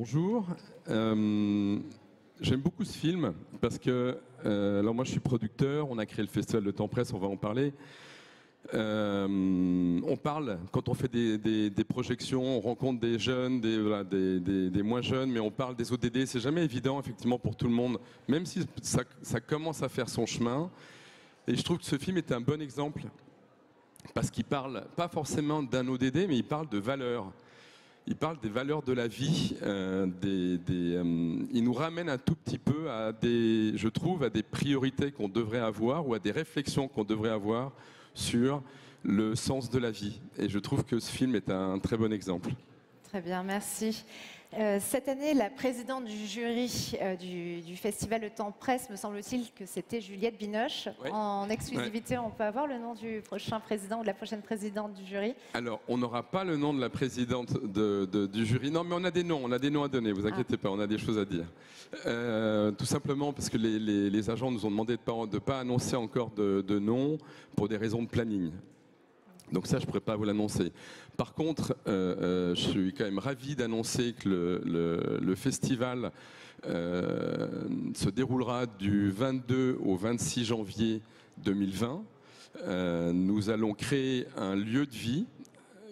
Bonjour. J'aime beaucoup ce film parce que, alors moi je suis producteur, on a créé le Festival de Temps Presse, on va en parler. On parle, quand on fait des projections, on rencontre des jeunes, des moins jeunes, mais on parle des ODD. C'est jamais évident effectivement pour tout le monde, même si ça commence à faire son chemin. Et je trouve que ce film est un bon exemple parce qu'il parle pas forcément d'un ODD, mais il parle de valeurs. Il parle des valeurs de la vie. Il nous ramène un tout petit peu à je trouve, à des priorités qu'on devrait avoir ou à des réflexions qu'on devrait avoir sur le sens de la vie. Et je trouve que ce film est un très bon exemple. Très bien, merci. Cette année, la présidente du jury du Festival Le Temps Presse, me semble-t-il que c'était Juliette Binoche. Ouais. En exclusivité, ouais. On peut avoir le nom du prochain président ou de la prochaine présidente du jury? Alors, on n'aura pas le nom de la présidente du jury. Non, mais on a des noms à donner, vous inquiétez pas, on a des choses à dire. Tout simplement parce que les agents nous ont demandé de pas annoncer encore de nom pour des raisons de planning. Donc ça, je ne pourrais pas vous l'annoncer. Par contre, je suis quand même ravi d'annoncer que le festival se déroulera du 22 au 26 janvier 2020. Nous allons créer un lieu de vie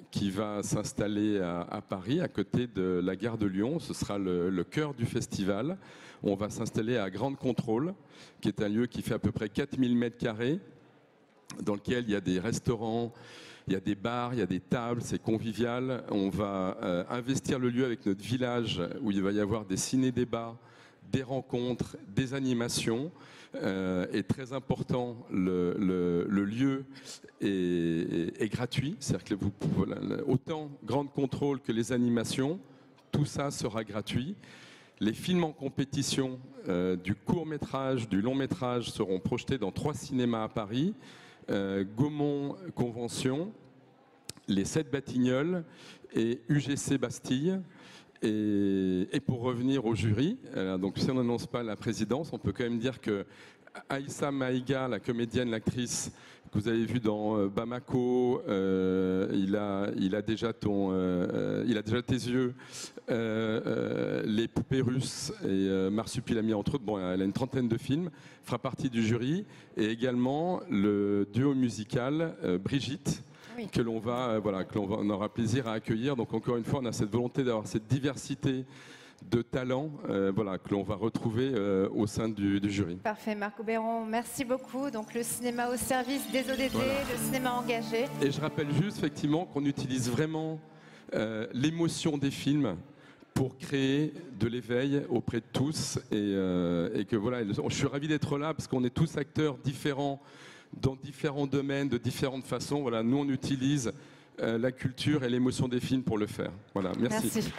qui va s'installer à Paris, à côté de la gare de Lyon. Ce sera le cœur du festival. On va s'installer à Grande Contrôle, qui est un lieu qui fait à peu près 4000 m², dans lequel il y a des restaurants, il y a des bars, il y a des tables, c'est convivial. On va investir le lieu avec notre village où il va y avoir des ciné-débats, des rencontres, des animations. Et très important, le lieu est gratuit. C'est-à-dire que autant Grande Contrôle que les animations, tout ça sera gratuit. Les films en compétition du court-métrage, du long-métrage seront projetés dans 3 cinémas à Paris. Gaumont Convention, les 7 Batignolles et UGC Bastille. Et pour revenir au jury, donc si on n'annonce pas la présidence, on peut quand même dire que Aïssa Maïga, la comédienne, l'actrice que vous avez vue dans Bamako, il a déjà tes yeux, les poupées russes et Marsupilami entre autres. Bon, elle a une trentaine de films, fera partie du jury, et également le duo musical Brigitte. Oui. Que l'on aura plaisir à accueillir. Donc encore une fois, on a cette volonté d'avoir cette diversité de talents que l'on va retrouver au sein du jury. Parfait, Marc Auberon, merci beaucoup. Donc le cinéma au service des ODD, voilà. Le cinéma engagé. Et je rappelle juste effectivement qu'on utilise vraiment l'émotion des films pour créer de l'éveil auprès de tous et que voilà, je suis ravi d'être là parce qu'on est tous acteurs différents dans différents domaines, de différentes façons. Voilà, nous on utilise la culture et l'émotion des films pour le faire. Voilà, merci.